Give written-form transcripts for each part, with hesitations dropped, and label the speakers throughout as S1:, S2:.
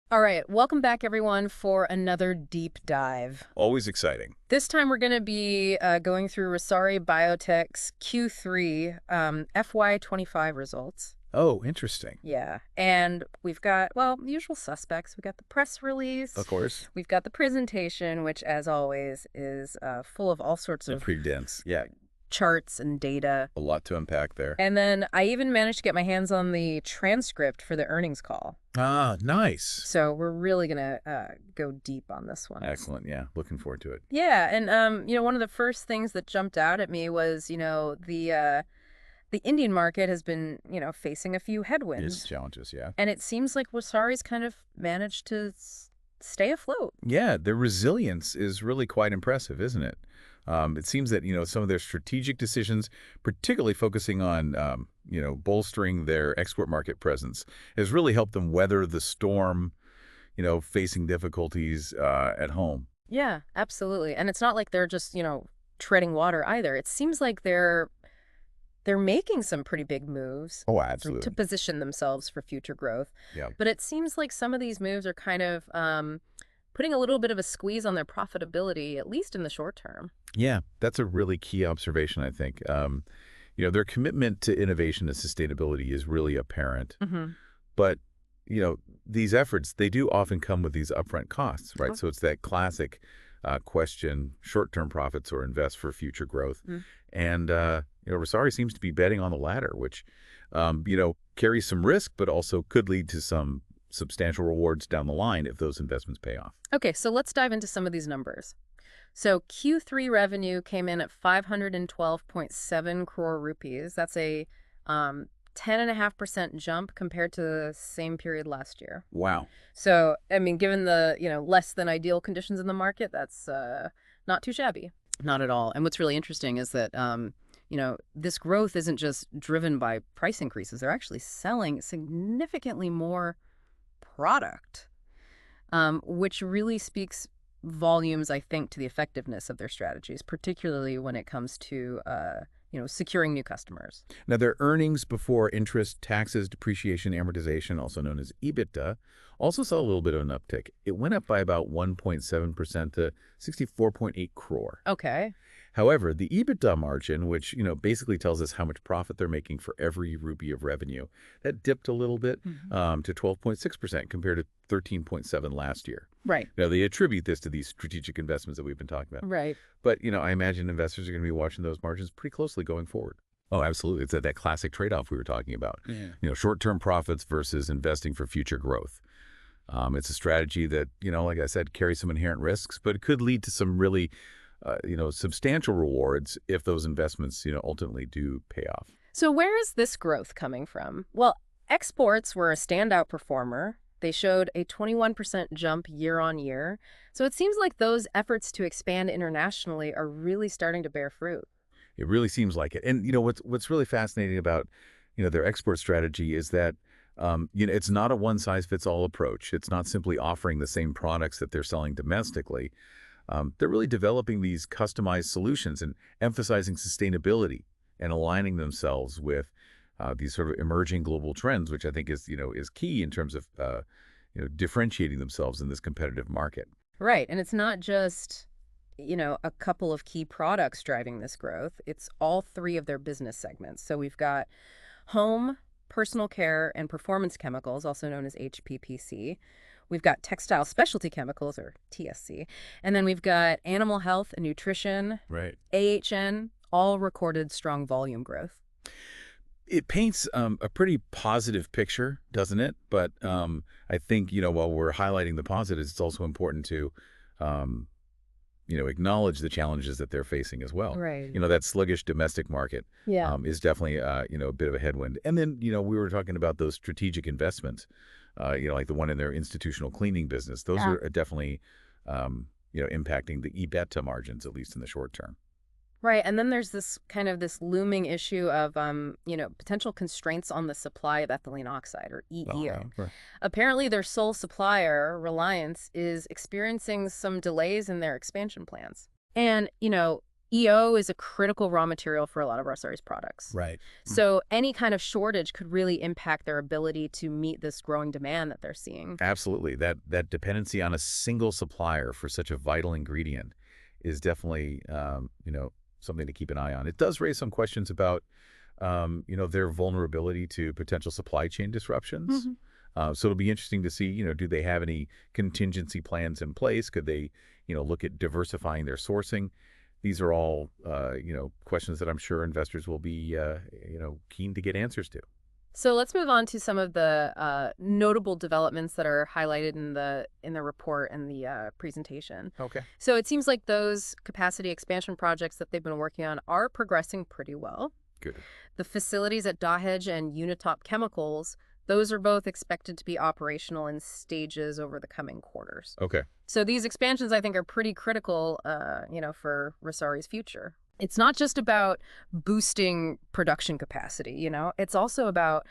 S1: All right, welcome back everyone for another deep dive.
S2: Always exciting.
S1: This time we're going to be going through Rossari Biotech's Q3 FY25 results.
S2: Oh, interesting.
S1: Yeah, and we've got, well, the usual suspects. We've got the press release,
S2: Of course.
S1: we've got the presentation, which as always is full of all sorts of
S2: Pretty dense. Yeah,
S1: charts and data.
S2: a lot to unpack there.
S1: And then I even managed to get my hands on the transcript for the earnings call.
S2: Ah, nice.
S1: So we're really going to go deep on this one.
S2: Excellent. Yeah, looking forward to it.
S1: Yeah, and one of the first things that jumped out at me was, the Indian market has been, facing a few headwinds.
S2: Challenges, yeah.
S1: And it seems like Wasari's kind of managed to stay afloat.
S2: Yeah, their resilience is really quite impressive, isn't it? It seems that, some of their strategic decisions, particularly focusing on, bolstering their export market presence, has really helped them weather the storm, facing difficulties at home.
S1: Yeah, absolutely. And it's not like they're just, treading water either. It seems like they're making some pretty big moves
S2: Oh,
S1: to
S2: absolutely.
S1: position themselves for future growth.
S2: Yeah.
S1: But it seems like some of these moves are kind of putting a little bit of a squeeze on their profitability, at least in the short term.
S2: Yeah, that's a really key observation, I think. Their commitment to innovation and sustainability is really apparent.
S1: Mm-hmm.
S2: But, these efforts, they do often come with these upfront costs, right? So it's that classic question, short-term profits or invest for future growth. And, Rossari seems to be betting on the latter, which, carries some risk, but also could lead to some substantial rewards down the line if those investments pay off.
S1: Okay, so let's dive into some of these numbers. So Q3 revenue came in at 512.7 crore rupees. That's a 10.5% jump compared to the same period last year.
S2: Wow.
S1: So, I mean, given the, less than ideal conditions in the market, that's not too shabby. Not at all. And what's really interesting is that, this growth isn't just driven by price increases. They're actually selling significantly more product, which really speaks volumes, I think, to the effectiveness of their strategies, particularly when it comes to, securing new customers.
S2: Now, their earnings before interest, taxes, depreciation, amortization, also known as EBITDA, also saw a little bit of an uptick. It went up by about 1.7% to 64.8 crore.
S1: Okay.
S2: However, the EBITDA margin, which, basically tells us how much profit they're making for every rupee of revenue, that dipped a little bit to 12.6% compared to 13.7 last year.
S1: Right.
S2: Now, they attribute this to these strategic investments that we've been talking about.
S1: Right.
S2: But, I imagine investors are going to be watching those margins pretty closely going forward. Oh, absolutely. It's that classic trade-off we were talking about. Yeah. Short-term profits versus investing for future growth. It's a strategy that, like I said, carries some inherent risks, but it could lead to some really substantial rewards if those investments, ultimately do pay off.
S1: So where is this growth coming from? Well, exports were a standout performer. They showed a 21% jump year on year. So it seems like those efforts to expand internationally are really starting to bear fruit.
S2: It really seems like it. And, what's really fascinating about, their export strategy is that, it's not a one-size-fits-all approach. It's not simply offering the same products that they're selling domestically. They're really developing these customized solutions and emphasizing sustainability and aligning themselves with these sort of emerging global trends, which I think is key in terms of differentiating themselves in this competitive market.
S1: Right. And it's not just, a couple of key products driving this growth. It's all three of their business segments. So we've got home, personal care, and performance chemicals, also known as HPPC. We've got textile specialty chemicals, or TSC. And then we've got animal health and nutrition,
S2: Right.
S1: AHN, all recorded strong volume growth.
S2: It paints a pretty positive picture, doesn't it? But I think, while we're highlighting the positives, it's also important to, acknowledge the challenges that they're facing as well.
S1: Right.
S2: That sluggish domestic market
S1: Yeah.
S2: is definitely, a bit of a headwind. And then, we were talking about those strategic investments, like the one in their institutional cleaning business. Those
S1: Yeah.
S2: are definitely, impacting the EBITDA margins, at least in the short term.
S1: Right. And then there's this looming issue of, potential constraints on the supply of ethylene oxide, or EO.
S2: Oh, yeah. Right.
S1: Apparently, their sole supplier, Reliance, is experiencing some delays in their expansion plans. And, EO is a critical raw material for a lot of Rossari's products.
S2: Right.
S1: So any kind of shortage could really impact their ability to meet this growing demand that they're seeing.
S2: Absolutely. That dependency on a single supplier for such a vital ingredient is definitely, something to keep an eye on. It does raise some questions about, their vulnerability to potential supply chain disruptions.
S1: Hmm.
S2: So it'll be interesting to see, do they have any contingency plans in place? Could they, look at diversifying their sourcing? These are all, questions that I'm sure investors will be, keen to get answers to.
S1: So let's move on to some of the notable developments that are highlighted in the report and the presentation.
S2: Okay.
S1: So it seems like those capacity expansion projects that they've been working on are progressing pretty well.
S2: Good.
S1: The facilities at Dahej and Unitop Chemicals, those are both expected to be operational in stages over the coming quarters.
S2: Okay.
S1: So these expansions, I think, are pretty critical, for Rossari's future. It's not just about boosting production capacity, it's also about,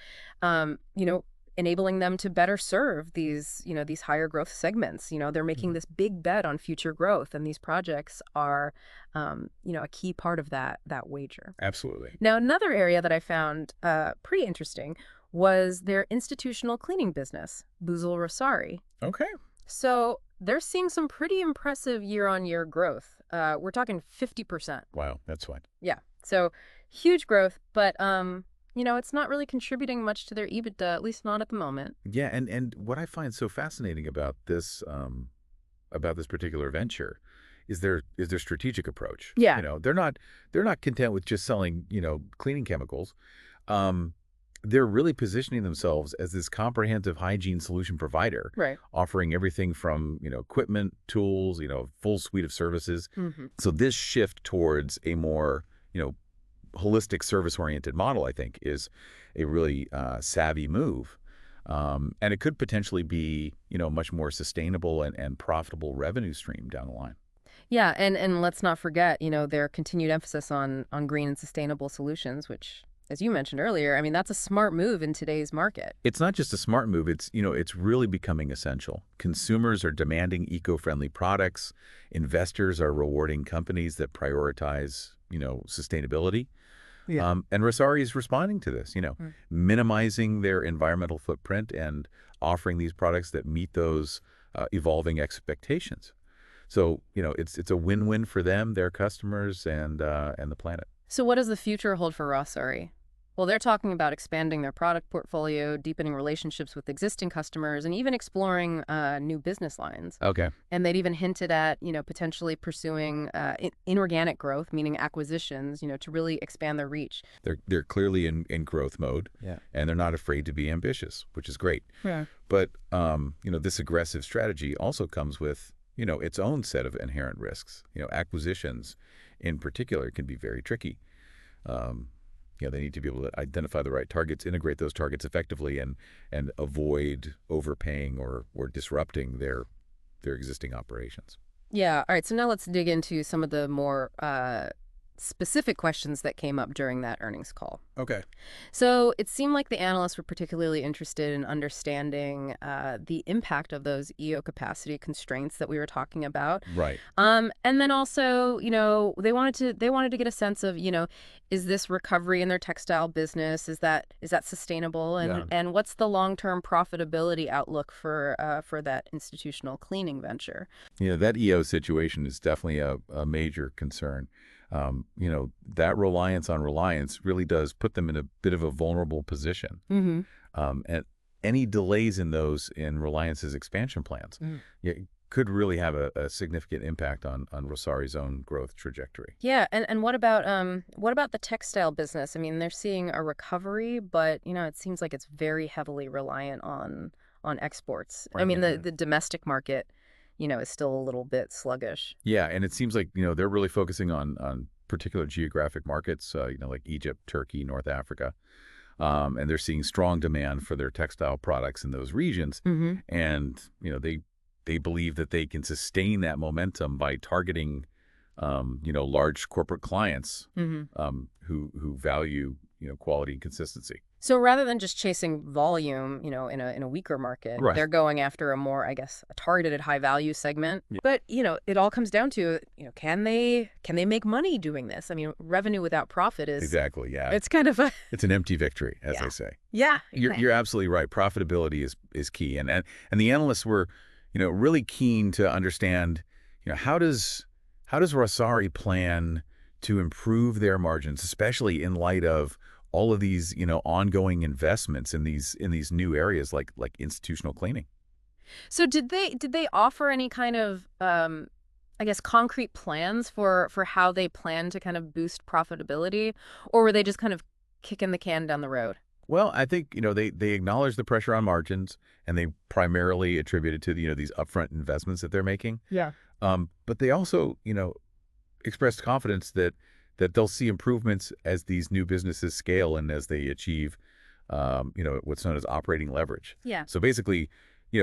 S1: enabling them to better serve these higher growth segments. They're making this big bet on future growth, and these projects are, a key part of that wager.
S2: Absolutely.
S1: Now, another area that I found pretty interesting was their institutional cleaning business, Buzil Rossari.
S2: Okay.
S1: So they're seeing some pretty impressive year-on-year growth. We're talking 50%.
S2: Wow, that's fine.
S1: Yeah. So huge growth, but it's not really contributing much to their EBITDA, at least not at the moment.
S2: Yeah, and what I find so fascinating about this particular venture is their strategic approach.
S1: Yeah.
S2: They're not content with just selling, cleaning chemicals. They're really positioning themselves as this comprehensive hygiene solution provider,
S1: Right.
S2: offering everything from, equipment, tools, full suite of services.
S1: Mm-hmm.
S2: So this shift towards a more, holistic service-oriented model, I think, is a really savvy move. And it could potentially be, much more sustainable and profitable revenue stream down the line.
S1: Yeah, and let's not forget, their continued emphasis on green and sustainable solutions, which, as you mentioned earlier, I mean, that's a smart move in today's market.
S2: It's not just a smart move, it's really becoming essential. Consumers are demanding eco-friendly products. Investors are rewarding companies that prioritize, sustainability.
S1: Yeah.
S2: And Rossari is responding to this, minimizing their environmental footprint and offering these products that meet those evolving expectations. So, it's a win-win for them, their customers, and the planet.
S1: So what does the future hold for Rossari? Well, they're talking about expanding their product portfolio, deepening relationships with existing customers, and even exploring new business lines.
S2: Okay.
S1: And they'd even hinted at, potentially pursuing inorganic growth, meaning acquisitions, to really expand their reach.
S2: They're clearly in growth mode.
S1: Yeah.
S2: And they're not afraid to be ambitious, which is great.
S1: Yeah.
S2: But, this aggressive strategy also comes with, its own set of inherent risks. Acquisitions in particular can be very tricky. They need to be able to identify the right targets, integrate those targets effectively, and avoid overpaying or disrupting their existing operations.
S1: Yeah. All right. So now let's dig into some of the more specific questions that came up during that earnings call.
S2: Okay.
S1: So it seemed like the analysts were particularly interested in understanding the impact of those EO capacity constraints that we were talking about.
S2: Right.
S1: And then also, they wanted to get a sense of, is this recovery in their textile business? Is that sustainable? And what's the long-term profitability outlook for that institutional cleaning venture?
S2: That EO situation is definitely a major concern. That reliance on Reliance really does put them in a bit of a vulnerable position.
S1: Mm-hmm.
S2: And any delays in Reliance's expansion plans could really have a significant impact on Rossari's own growth trajectory.
S1: Yeah, and what about the textile business? I mean, they're seeing a recovery, but it seems like it's very heavily reliant on exports.
S2: Right.
S1: I mean, the domestic market, is still a little bit sluggish.
S2: Yeah, and it seems like, they're really focusing on particular geographic markets, like Egypt, Turkey, North Africa. And they're seeing strong demand for their textile products in those regions.
S1: Mm-hmm.
S2: And, they believe that they can sustain that momentum by targeting, large corporate clients
S1: Mm-hmm.
S2: who value, quality and consistency.
S1: So rather than just chasing volume, in a weaker market,
S2: Right.
S1: they're going after a more, I guess, a targeted high value segment.
S2: Yeah.
S1: But, it all comes down to, can they make money doing this? I mean, revenue without profit is
S2: Exactly. Yeah.
S1: it's kind of a
S2: It's an empty victory, as
S1: yeah.
S2: they say.
S1: Yeah.
S2: You're absolutely right. Profitability is key, and the analysts were, really keen to understand, how does Rossari plan to improve their margins, especially in light of all of these, ongoing investments in these new areas like institutional cleaning.
S1: So did they offer any kind of I guess concrete plans for how they plan to kind of boost profitability, or were they just kind of kicking the can down the road?
S2: Well, I think, they acknowledge the pressure on margins, and they primarily attribute it to, these upfront investments that they're making.
S1: Yeah.
S2: But they also, expressed confidence that they'll see improvements as these new businesses scale and as they achieve, what's known as operating leverage.
S1: Yeah.
S2: So basically,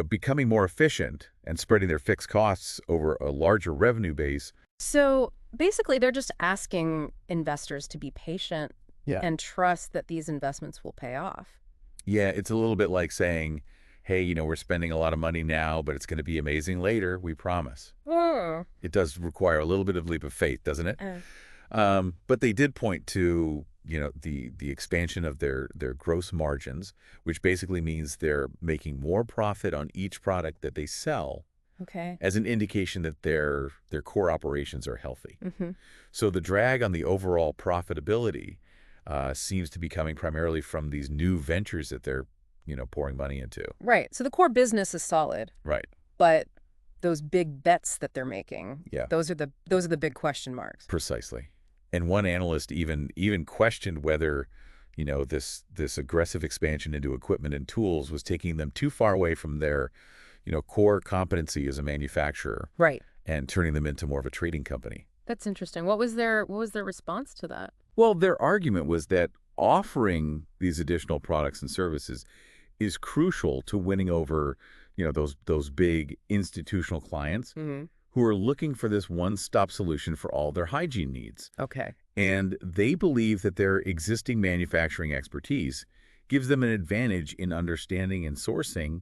S2: becoming more efficient and spreading their fixed costs over a larger revenue base.
S1: So basically, they're just asking investors to be patient
S2: Yeah.
S1: and trust that these investments will pay off.
S2: Yeah, it's a little bit like saying, hey, we're spending a lot of money now, but it's going to be amazing later, we promise.
S1: Oh.
S2: It does require a little bit of leap of faith, doesn't it? But they did point to, the expansion of their gross margins, which basically means they're making more profit on each product that they sell
S1: Okay.
S2: as an indication that their core operations are healthy.
S1: Mm-hmm.
S2: So the drag on the overall profitability seems to be coming primarily from these new ventures that they're, pouring money into.
S1: Right. So the core business is solid,
S2: Right.
S1: but those big bets that they're making,
S2: Yeah.
S1: those are the big question marks.
S2: Precisely. And one analyst even questioned whether, this aggressive expansion into equipment and tools was taking them too far away from their, core competency as a manufacturer
S1: Right.
S2: and turning them into more of a trading company.
S1: That's interesting. What was their response to that?
S2: Well, their argument was that offering these additional products and services is crucial to winning over, those big institutional clients
S1: Mm-hmm.
S2: who are looking for this one-stop solution for all their hygiene needs.
S1: Okay.
S2: And they believe that their existing manufacturing expertise gives them an advantage in understanding and sourcing,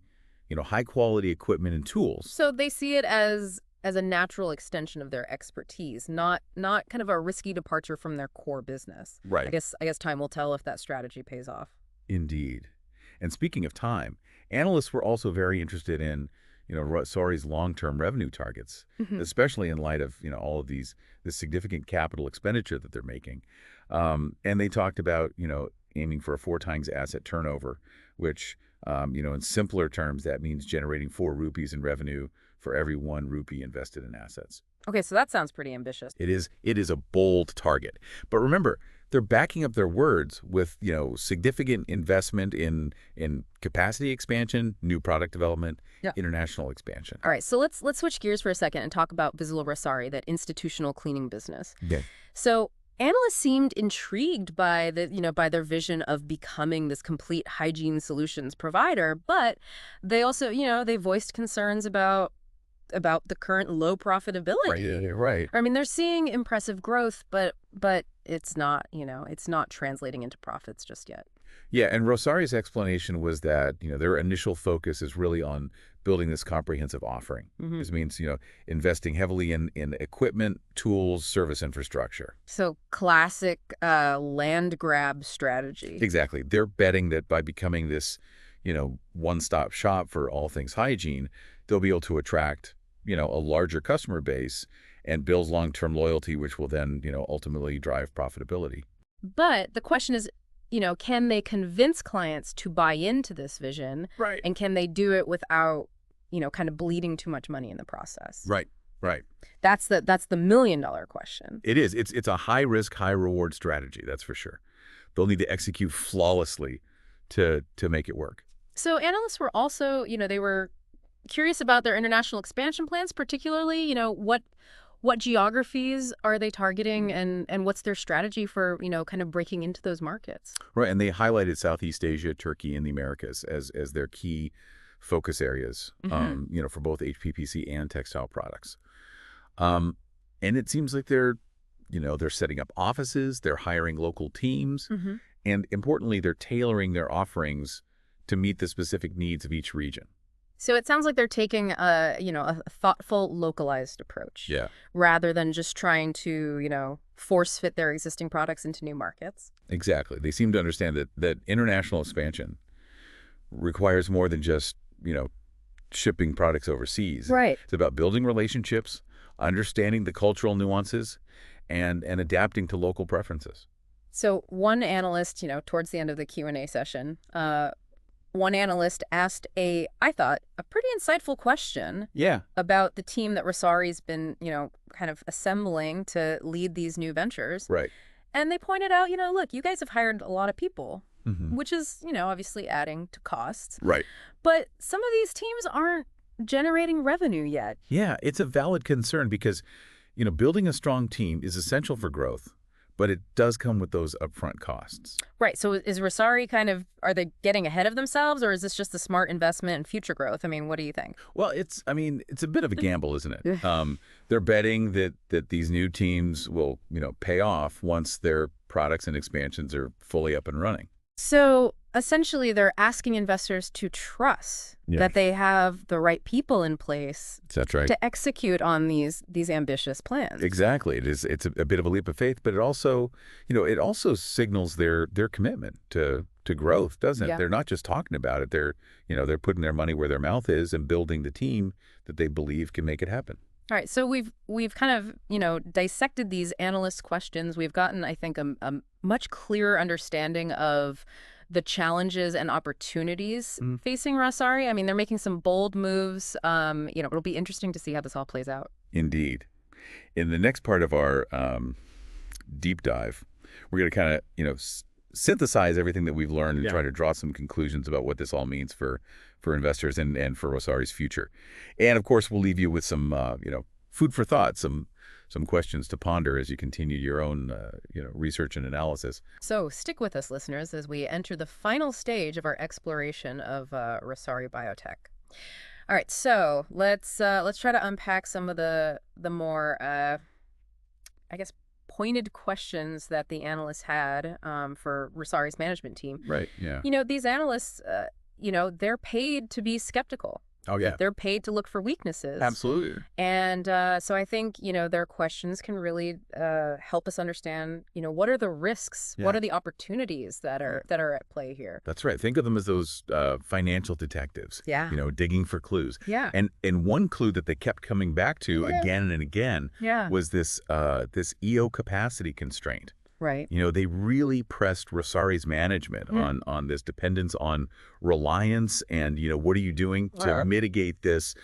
S2: high-quality equipment and tools.
S1: So they see it as a natural extension of their expertise, not kind of a risky departure from their core business.
S2: Right.
S1: I guess time will tell if that strategy pays off.
S2: Indeed. And speaking of time, analysts were also very interested in, Rossari's long-term revenue targets,
S1: Mhm.
S2: especially in light of, all of this significant capital expenditure that they're making. And they talked about, aiming for a 4 times asset turnover, which, in simpler terms, that means generating 4 rupees in revenue for every 1 rupee invested in assets.
S1: Okay, so that sounds pretty ambitious.
S2: It is a bold target. But remember, they're backing up their words with, significant investment in capacity expansion, new product development,
S1: Yeah.
S2: international expansion.
S1: All right, so let's switch gears for a second and talk about Visual Rossari, that institutional cleaning business.
S2: Yeah.
S1: So analysts seemed intrigued by by their vision of becoming this complete hygiene solutions provider, but they also, they voiced concerns about the current low profitability.
S2: Right. Yeah, right.
S1: I mean, they're seeing impressive growth, but it's not, it's not translating into profits just yet.
S2: Yeah, and Rossari's explanation was that, their initial focus is really on building this comprehensive offering.
S1: Mhm.
S2: This means, investing heavily in equipment, tools, service infrastructure.
S1: So classic land grab strategy.
S2: Exactly. They're betting that by becoming this, one-stop shop for all things hygiene, they'll be able to attract, a larger customer base and build long-term loyalty, which will then, ultimately drive profitability.
S1: But the question is, can they convince clients to buy into this vision?
S2: Right.
S1: And can they do it without, kind of bleeding too much money in the process?
S2: Right. Right.
S1: That's the million-dollar question.
S2: It is. It's a high-risk, high-reward strategy, that's for sure. They'll need to execute flawlessly to make it work.
S1: So analysts were also, they were curious about their international expansion plans, particularly, what geographies are they targeting and what's their strategy for, kind of breaking into those markets?
S2: Right, and they highlighted Southeast Asia, Turkey, and the Americas as their key focus areas, for both HPPC and textile products. And it seems like they're setting up offices, they're hiring local teams, And importantly, they're tailoring their offerings to meet the specific needs of each region.
S1: So it sounds like they're taking a thoughtful, localized approach
S2: Yeah,
S1: rather than just trying to, force fit their existing products into new markets.
S2: exactly. They seem to understand that international expansion requires more than just, shipping products overseas.
S1: Right.
S2: It's about building relationships, understanding the cultural nuances, and adapting to local preferences.
S1: So one analyst, towards the end of the Q&A session, one analyst asked I thought, a pretty insightful question
S2: Yeah,
S1: about the team that Rossari's been, kind of assembling to lead these new ventures.
S2: right.
S1: And they pointed out, look, you guys have hired a lot of people,
S2: Hmm.
S1: which is, obviously adding to costs.
S2: Right.
S1: But some of these teams aren't generating revenue yet.
S2: Yeah, it's a valid concern because, building a strong team is essential for growth, but it does come with those upfront costs.
S1: Right. So is Rossari are they getting ahead of themselves, or is this just a smart investment in future growth? I mean, what do you think?
S2: Well, it's a bit of a gamble, isn't it? They're betting that these new teams will, pay off once their products and expansions are fully up and running.
S1: So essentially, they're asking investors to trust that they have the right people in place
S2: That's right.
S1: to execute on these ambitious plans.
S2: Exactly. It's a bit of a leap of faith, but it also signals their commitment to growth, doesn't it?
S1: Yeah.
S2: They're not just talking about it. They're putting their money where their mouth is and building the team that they believe can make it happen.
S1: All right. So we've kind of, dissected these analyst questions. We've gotten, I think, a much clearer understanding of the challenges and opportunities facing Rossari. I mean, they're making some bold moves. It'll be interesting to see how this all plays out.
S2: Indeed. In the next part of our deep dive, we're going to kind of, synthesize everything that we've learned and try to draw some conclusions about what this all means for investors and for Rossari's future. And of course, we'll leave you with some, food for thought, some questions to ponder as you continue your own, research and analysis.
S1: So stick with us, listeners, as we enter the final stage of our exploration of Rossari Biotech. All right, so let's try to unpack some of the more, I guess, pointed questions that the analysts had for Rossari's management team.
S2: Right. Yeah.
S1: These analysts, they're paid to be skeptical.
S2: Oh, yeah.
S1: They're paid to look for weaknesses.
S2: Absolutely.
S1: And so I think, their questions can really help us understand, what are the risks?
S2: Yeah.
S1: What are the opportunities that are at play here?
S2: That's right. Think of them as those financial detectives.
S1: Yeah.
S2: Digging for clues.
S1: Yeah.
S2: And one clue that they kept coming back to again and again was this EO capacity constraint.
S1: Right.
S2: They really pressed Rossari's management on this dependence on reliance and, what are you doing to mitigate this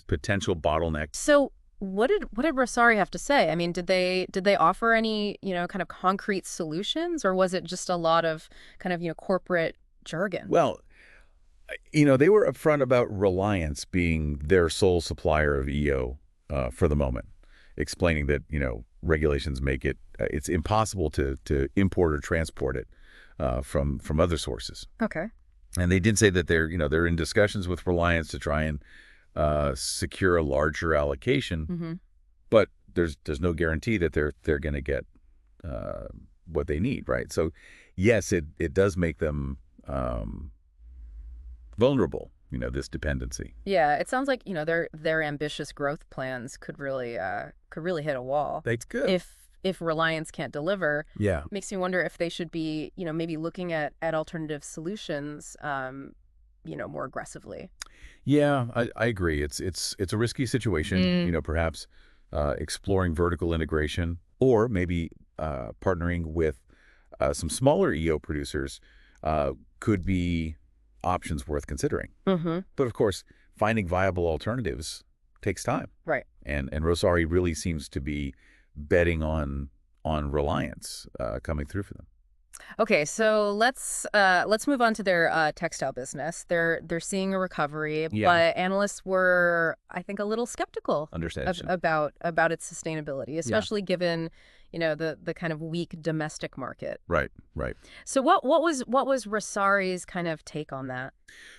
S2: potential bottleneck?
S1: So what did Rossari have to say? I mean, did they offer any, kind of concrete solutions, or was it just a lot of kind of, corporate jargon?
S2: Well, they were upfront about reliance being their sole supplier of EO for the moment, explaining that, regulations make it's impossible to import or transport it from other sources.
S1: Okay.
S2: And they did say that they're in discussions with Reliance to try and secure a larger allocation, but there's no guarantee that they're going to get what they need, right? So yes, it does make them vulnerable, this dependency.
S1: Yeah, it sounds like, their ambitious growth plans could really hit a wall.
S2: That's good.
S1: If Reliance can't deliver.
S2: Yeah.
S1: Makes me wonder if they should be, maybe looking at alternative solutions, more aggressively.
S2: Yeah, I agree. It's a risky situation, perhaps exploring vertical integration or maybe partnering with some smaller EO producers could be options worth considering. But of course, finding viable alternatives takes time.
S1: Right.
S2: And Rossari really seems to be betting on Reliance coming through for them.
S1: Okay, so let's move on to their textile business. They're seeing a recovery, but analysts were, I think, a little skeptical about its sustainability, especially given, the kind of weak domestic market.
S2: Right, right.
S1: So what was Rossari's kind of take on that?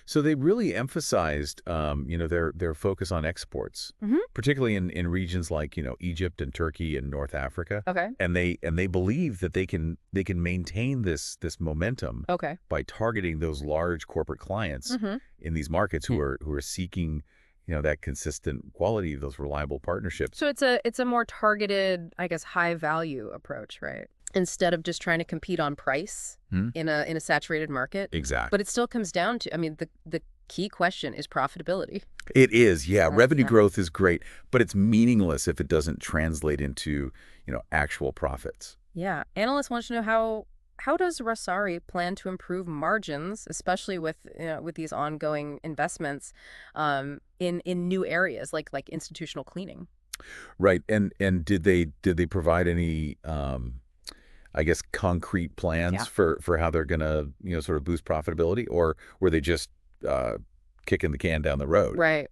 S2: So they really emphasized, their focus on exports,
S1: Hmm.
S2: particularly in regions like, Egypt and Turkey and North Africa.
S1: Okay.
S2: And they believe that they can maintain this momentum
S1: Okay.
S2: by targeting those large corporate clients
S1: Hmm.
S2: in these markets who are seeking, that consistent quality, those reliable partnerships.
S1: So it's a more targeted, I guess, high value approach, right? Instead of just trying to compete on price
S2: Hmm?
S1: in a saturated market. But
S2: Exactly.
S1: it still comes down to, I mean, the key question is profitability.
S2: It is, yeah. Revenue
S1: Yeah.
S2: growth is great, but it's meaningless if it doesn't translate into, actual profits.
S1: Yeah. Analysts want to know how does Rossari plan to improve margins, especially with these ongoing investments in new areas like institutional cleaning.
S2: Right. And did they provide any I guess concrete
S1: Yeah.
S2: plans for how they're gonna, sort of boost profitability, or were they just uh kicking the can down the road?
S1: Right.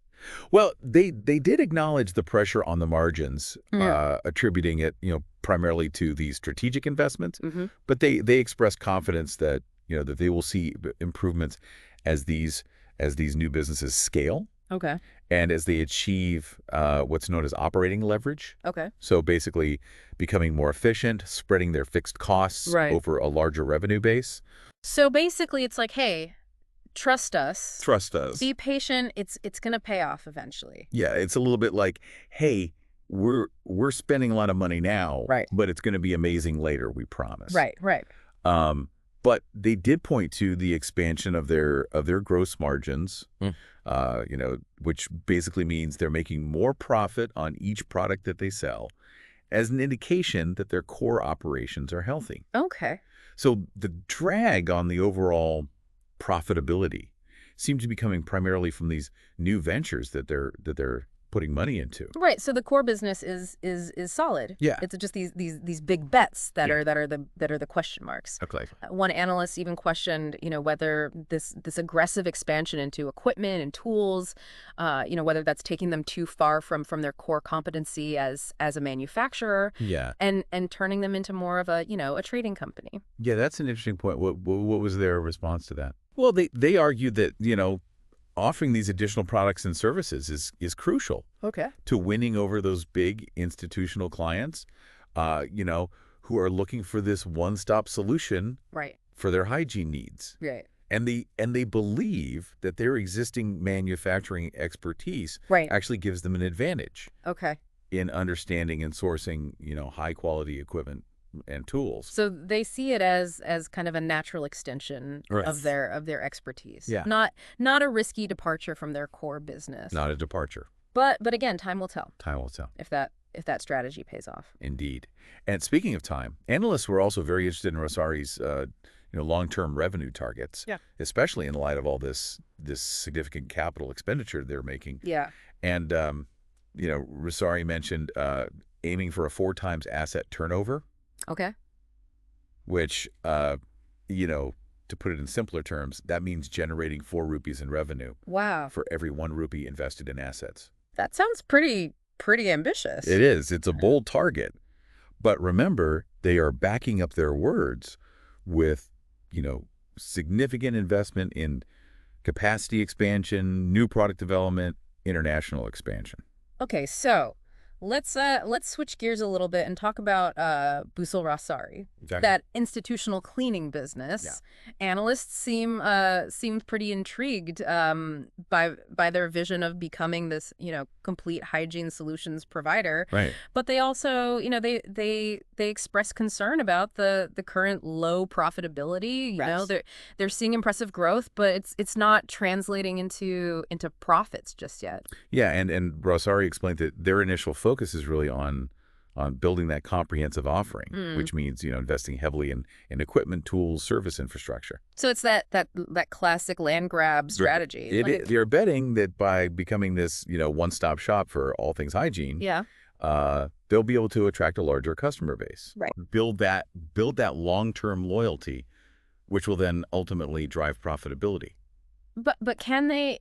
S2: Well, they did acknowledge the pressure on the margins,
S1: Yeah.
S2: attributing it, primarily to the strategic investments,
S1: Mm-hmm.
S2: but they expressed confidence that, that they will see improvements as these new businesses scale
S1: Okay.
S2: and as they achieve what's known as operating leverage.
S1: Okay.
S2: So basically becoming more efficient, spreading their fixed costs
S1: Right.
S2: over a larger revenue base.
S1: So basically, it's like, hey, trust us.
S2: Trust us.
S1: Be patient. It's gonna pay off eventually.
S2: Yeah, it's a little bit like, hey, we're spending a lot of money now,
S1: Right.
S2: but it's going to be amazing later, we promise.
S1: Right. Right.
S2: Um, but they did point to the expansion of their gross margins,
S1: Mm.
S2: which basically means they're making more profit on each product that they sell, as an indication that their core operations are healthy.
S1: Okay.
S2: So the drag on the overall profitability seems to be coming primarily from these new ventures that they're putting money into.
S1: Right. So the core business is solid.
S2: Yeah.
S1: It's just these big bets that
S2: Yeah.
S1: are the question marks.
S2: Okay.
S1: One analyst even questioned, whether this aggressive expansion into equipment and tools, whether that's taking them too far from their core competency as a manufacturer,
S2: Yeah.
S1: and turning them into more of a trading company.
S2: Yeah, that's an interesting point. What was their response to that? Well, they argued that, offering these additional products and services is crucial
S1: Okay.
S2: to winning over those big institutional clients, who are looking for this one-stop solution
S1: Right.
S2: for their hygiene needs.
S1: Right.
S2: And they believe that their existing manufacturing expertise
S1: Right.
S2: actually gives them an advantage
S1: Okay.
S2: in understanding and sourcing, high-quality equipment and tools.
S1: So they see it as kind of a natural extension
S2: Right.
S1: of their expertise.
S2: Yeah.
S1: Not a risky departure from their core business.
S2: Not a departure.
S1: But again, time will tell
S2: Time will tell.
S1: if that strategy pays off.
S2: Indeed. And speaking of time, analysts were also very interested in Rossari's long-term revenue targets,
S1: Yeah.
S2: especially in light of all this significant capital expenditure they're making.
S1: Yeah.
S2: And Rossari mentioned aiming for a 4 times asset turnover,
S1: Okay.
S2: which to put it in simpler terms, that means generating 4 rupees in revenue
S1: Wow.
S2: for every 1 rupee invested in assets.
S1: That sounds pretty ambitious.
S2: It is. It's a bold target. But remember, they are backing up their words with, significant investment in capacity expansion, new product development, international expansion.
S1: Okay, so let's switch gears a little bit and talk about Busol Rossari,
S2: Exactly.
S1: that institutional cleaning business.
S2: Yeah.
S1: Analysts seemed pretty intrigued by their vision of becoming this complete hygiene solutions provider.
S2: Right.
S1: But they also they express concern about the current low profitability.
S2: Right.
S1: They're seeing impressive growth, but it's not translating into profits just yet.
S2: Yeah, and Rossari explained that their initial focus is really on building that comprehensive offering, which means, investing heavily in equipment, tools, service infrastructure.
S1: So it's that classic land grab strategy.
S2: They're betting that by becoming this, one-stop shop for all things hygiene,
S1: Yeah.
S2: they'll be able to attract a larger customer base.
S1: Right.
S2: Build that long-term loyalty, which will then ultimately drive profitability.
S1: But can they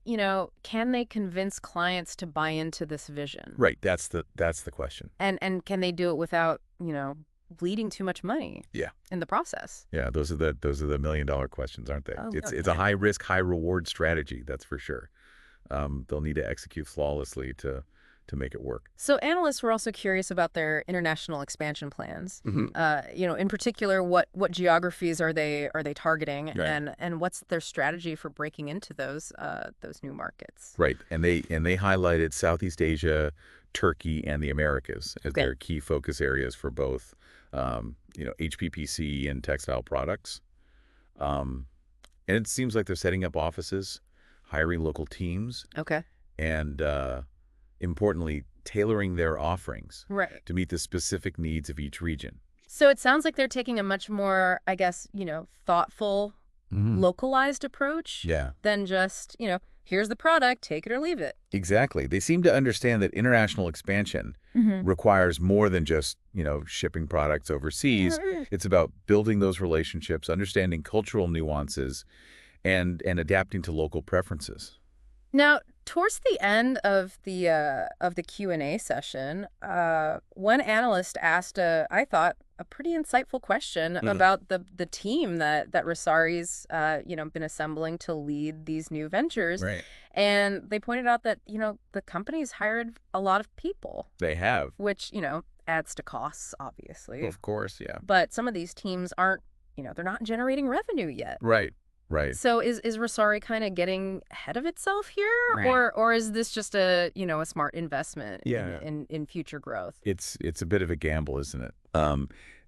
S1: convince clients to buy into this vision?
S2: Right. That's the question.
S1: And can they do it without, bleeding too much money
S2: Yeah.
S1: in the process?
S2: Yeah, those are the million-dollar questions, aren't they?
S1: Oh,
S2: It's a high risk, high reward strategy, that's for sure. They'll need to execute flawlessly to make it work.
S1: So analysts were also curious about their international expansion plans.
S2: Hmm.
S1: In particular, what geographies are they targeting,
S2: Right.
S1: and what's their strategy for breaking into those new markets?
S2: Right, and they highlighted Southeast Asia, Turkey, and the Americas as
S1: Okay.
S2: their key focus areas for both, HPPC and textile products. Um, and it seems like they're setting up offices, hiring local teams,
S1: Okay.
S2: and importantly, tailoring their offerings
S1: Right.
S2: to meet the specific needs of each region.
S1: So it sounds like they're taking a much more, I guess, thoughtful,
S2: Mm.
S1: localized approach
S2: Yeah,
S1: than just, here's the product, take it or leave it.
S2: exactly. They seem to understand that international expansion
S1: Mm-hmm.
S2: requires more than just, shipping products overseas. It's about building those relationships, understanding cultural nuances, and adapting to local preferences.
S1: Now, towards the end of the Q&A session, one analyst asked I thought, a pretty insightful question about the team that Rossari's been assembling to lead these new ventures.
S2: Right.
S1: And they pointed out that, the company's hired a lot of people,
S2: They have.
S1: which, adds to costs, obviously.
S2: Of course, yeah.
S1: But some of these teams aren't, they're not generating revenue yet.
S2: Right, right.
S1: So is Rossari kind of getting ahead of itself here,
S2: Right.
S1: or is this just a smart investment
S2: Yeah.
S1: in future growth?
S2: It's a bit of a gamble, isn't it?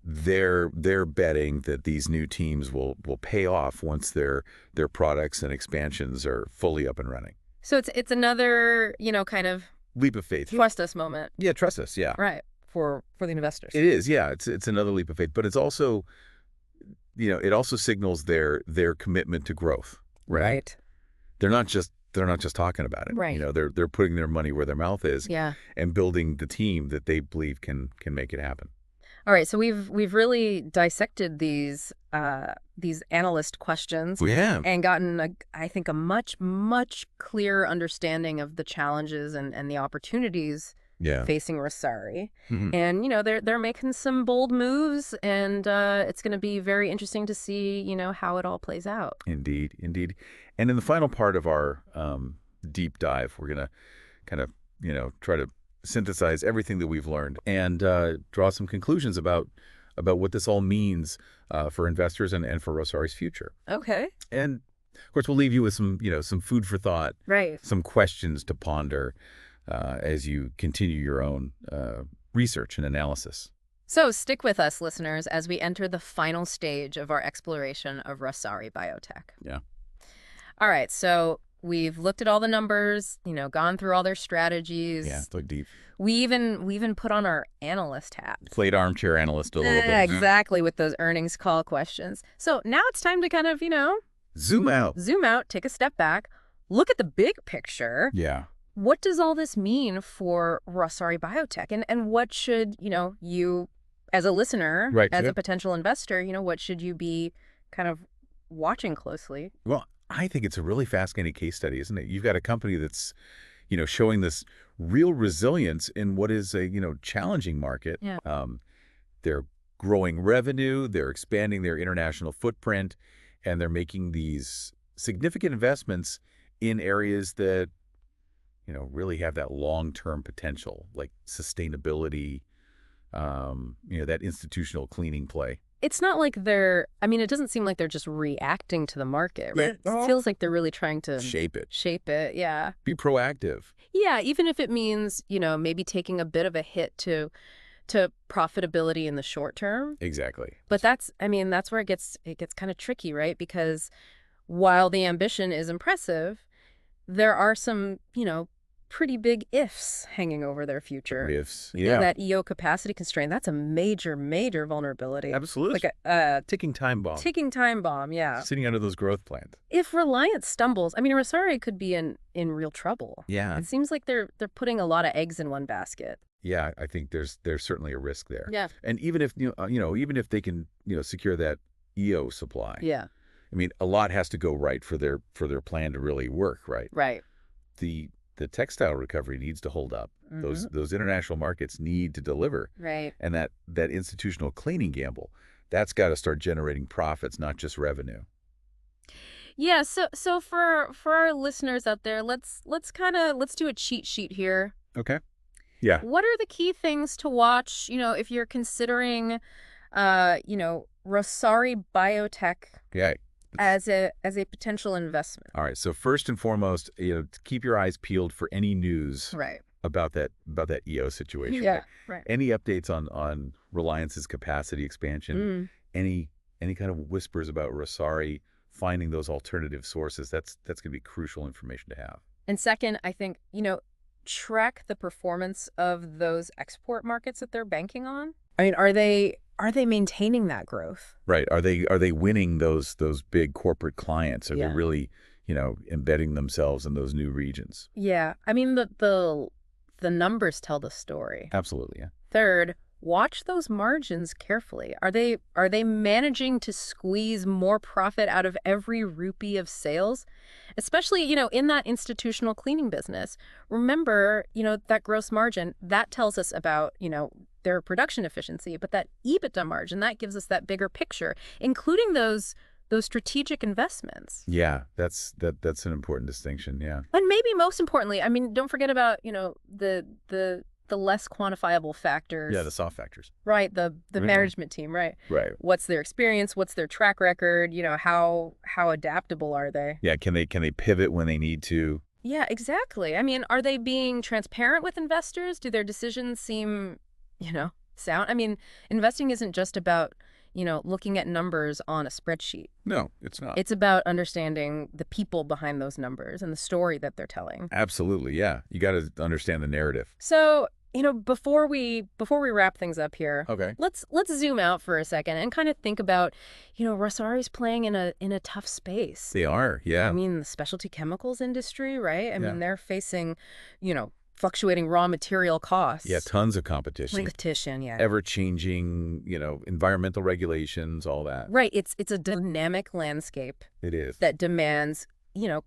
S2: They're betting that these new teams will pay off once their products and expansions are fully up and running.
S1: So it's another kind of
S2: Leap of faith.
S1: trust us moment,
S2: Yeah, trust us. Yeah,
S1: right? For the investors.
S2: it is. Yeah, it's another leap of faith, but it's also, it also signals their commitment to growth. Right. They're not just talking about it.
S1: Right.
S2: They're putting their money where their mouth is.
S1: Yeah.
S2: And building the team that they believe can make it happen.
S1: All right. So we've really dissected these analyst questions.
S2: We have.
S1: And gotten, I think, a much, much clearer understanding of the challenges and the opportunities
S2: Yeah.
S1: facing Rossari.
S2: Mhm.
S1: And, they're making some bold moves, and it's going to be very interesting to see, how it all plays out.
S2: Indeed, indeed. And in the final part of our deep dive, we're going to kind of, try to synthesize everything that we've learned and draw some conclusions about what this all means for investors and for Rossari's future.
S1: Okay.
S2: And of course, we'll leave you with some food for thought,
S1: Right.
S2: some questions to ponder as you continue your own research and analysis.
S1: So stick with us, listeners, as we enter the final stage of our exploration of Rossari Biotech.
S2: Yeah.
S1: All right. So we've looked at all the numbers, gone through all their strategies.
S2: Yeah, look deep.
S1: We even put on our analyst hats.
S2: Played armchair analyst a little bit.
S1: Exactly, with those earnings call questions. So now it's time to kind of,
S2: Zoom out.
S1: take a step back, look at the big picture.
S2: Yeah.
S1: What does all this mean for Rossari Biotech? And what should, you as a listener,
S2: Right,
S1: as
S2: yeah.
S1: a potential investor, what should you be kind of watching closely?
S2: Well, I think it's a really fascinating case study, isn't it? You've got a company that's, showing this real resilience in what is a, challenging market.
S1: Yeah.
S2: They're growing revenue, they're expanding their international footprint, and they're making these significant investments in areas that, really have that long-term potential, like sustainability, that institutional cleaning play.
S1: It's not like it doesn't seem like they're just reacting to the market, right?
S2: Yeah.
S1: It feels like they're really trying to
S2: Shape it.
S1: shape it. Yeah.
S2: Be proactive.
S1: Yeah, even if it means, maybe taking a bit of a hit to profitability in the short term.
S2: Exactly.
S1: But that's where it gets kind of tricky, right? Because while the ambition is impressive, there are some, pretty big ifs hanging over their future.
S2: Ifs.
S1: That EO capacity constraint, that's a major, major vulnerability.
S2: Absolutely.
S1: Like a
S2: ticking time bomb.
S1: ticking time bomb, yeah.
S2: Sitting under those growth plans.
S1: If Reliance stumbles, Rossari could be in real trouble.
S2: Yeah.
S1: It seems like they're putting a lot of eggs in one basket.
S2: Yeah, I think there's certainly a risk there.
S1: Yeah.
S2: And even if even if they can secure that EO supply.
S1: Yeah.
S2: A lot has to go right for their plan to really work, right?
S1: Right.
S2: The the textile recovery needs to hold up.
S1: Hmm.
S2: Those international markets need to deliver.
S1: Right.
S2: And that institutional cleaning gamble, that's got to start generating profits, not just revenue.
S1: Yeah, so for our listeners out there, let's do a cheat sheet here.
S2: Okay. Yeah.
S1: What are the key things to watch, if you're considering Rossari Biotech
S2: Yeah.
S1: as a potential investment?
S2: All right. So first and foremost, keep your eyes peeled for any news
S1: Right.
S2: about that EO situation.
S1: Yeah,
S2: Like
S1: right.
S2: any updates on Reliance's capacity expansion,
S1: Mm.
S2: any kind of whispers about Rossari finding those alternative sources, that's going to be crucial information to have.
S1: And second, I think, track the performance of those export markets that they're banking on. I mean, are they maintaining that growth?
S2: Right. Are they winning those big corporate clients? Are they
S1: Yeah.
S2: really, embedding themselves in those new regions?
S1: Yeah. I mean, the numbers tell the story.
S2: Absolutely. Yeah.
S1: Third, watch those margins carefully. Are they managing to squeeze more profit out of every rupee of sales? Especially, in that institutional cleaning business. Remember, that gross margin, that tells us about, their production efficiency, but that EBITDA margin, that gives us that bigger picture, including those strategic investments.
S2: Yeah. That's an important distinction. Yeah.
S1: And maybe most importantly, I mean, don't forget about, the less quantifiable factors.
S2: Yeah. The soft factors.
S1: Right, the
S2: Yeah.
S1: management team, right?
S2: Right.
S1: What's their experience? What's their track record? How adaptable are they?
S2: Yeah. Can they pivot when they need to?
S1: Yeah, exactly. I mean, are they being transparent with investors? Do their decisions seem, sound? I mean, investing isn't just about, looking at numbers on a spreadsheet.
S2: No, it's not.
S1: It's about understanding the people behind those numbers and the story that they're telling.
S2: Absolutely. Yeah. You got to understand the narrative.
S1: So, before we wrap things up here,
S2: Okay.
S1: let's zoom out for a second and kind of think about, Rossari's playing in a tough space.
S2: They are. Yeah.
S1: I mean, the specialty chemicals industry, right? I
S2: Yeah.
S1: mean, they're facing, fluctuating raw material costs.
S2: Yeah. Tons of competition.
S1: Competition, yeah.
S2: Ever-changing, environmental regulations, all that.
S1: Right. It's a dynamic landscape
S2: It is.
S1: that demands,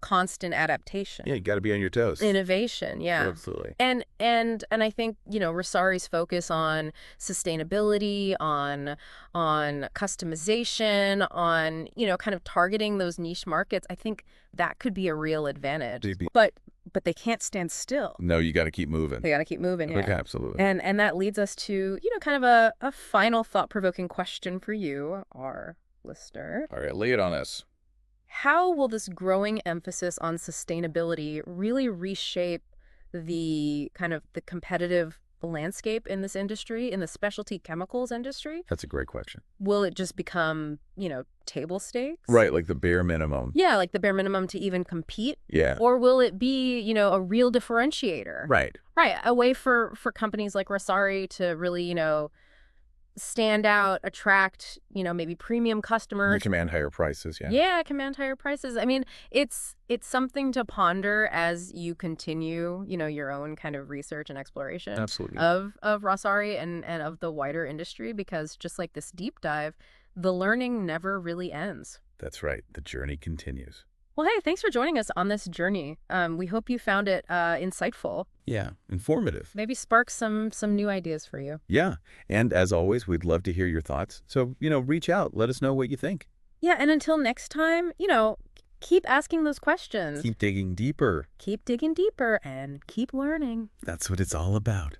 S1: constant adaptation.
S2: Yeah, you got to be on your toes.
S1: Innovation, yeah.
S2: Absolutely.
S1: And I think, Rossari's focus on sustainability, on customization, on, kind of targeting those niche markets, I think that could be a real advantage. But they can't stand still.
S2: No, you got to keep moving.
S1: They got to keep moving, yeah.
S2: Okay, absolutely.
S1: And that leads us to, kind of a final thought-provoking question for you, our listener.
S2: All right, lay it on us.
S1: How will this growing emphasis on sustainability really reshape the kind of the competitive landscape in this industry, in the specialty chemicals industry?
S2: That's a great question.
S1: Will it just become, table stakes?
S2: Right, like the bare minimum.
S1: Yeah, like the bare minimum to even compete?
S2: Yeah.
S1: Or will it be, a real differentiator?
S2: Right.
S1: Right, a way for companies like Rossari to really, stand out, attract, maybe premium
S2: You
S1: customers.
S2: command higher prices, yeah.
S1: Yeah, command higher prices. I mean, it's something to ponder as you continue, your own kind of research and exploration
S2: Absolutely.
S1: of Rossari and of the wider industry, because just like this deep dive, the learning never really ends.
S2: That's right. The journey continues.
S1: Well, hey, thanks for joining us on this journey. We hope you found it insightful.
S2: Yeah, informative.
S1: Maybe spark some new ideas for you.
S2: Yeah, and as always, we'd love to hear your thoughts. So, reach out. Let us know what you think.
S1: Yeah, and until next time, keep asking those questions.
S2: Keep digging deeper.
S1: Keep digging deeper and keep learning.
S2: That's what it's all about.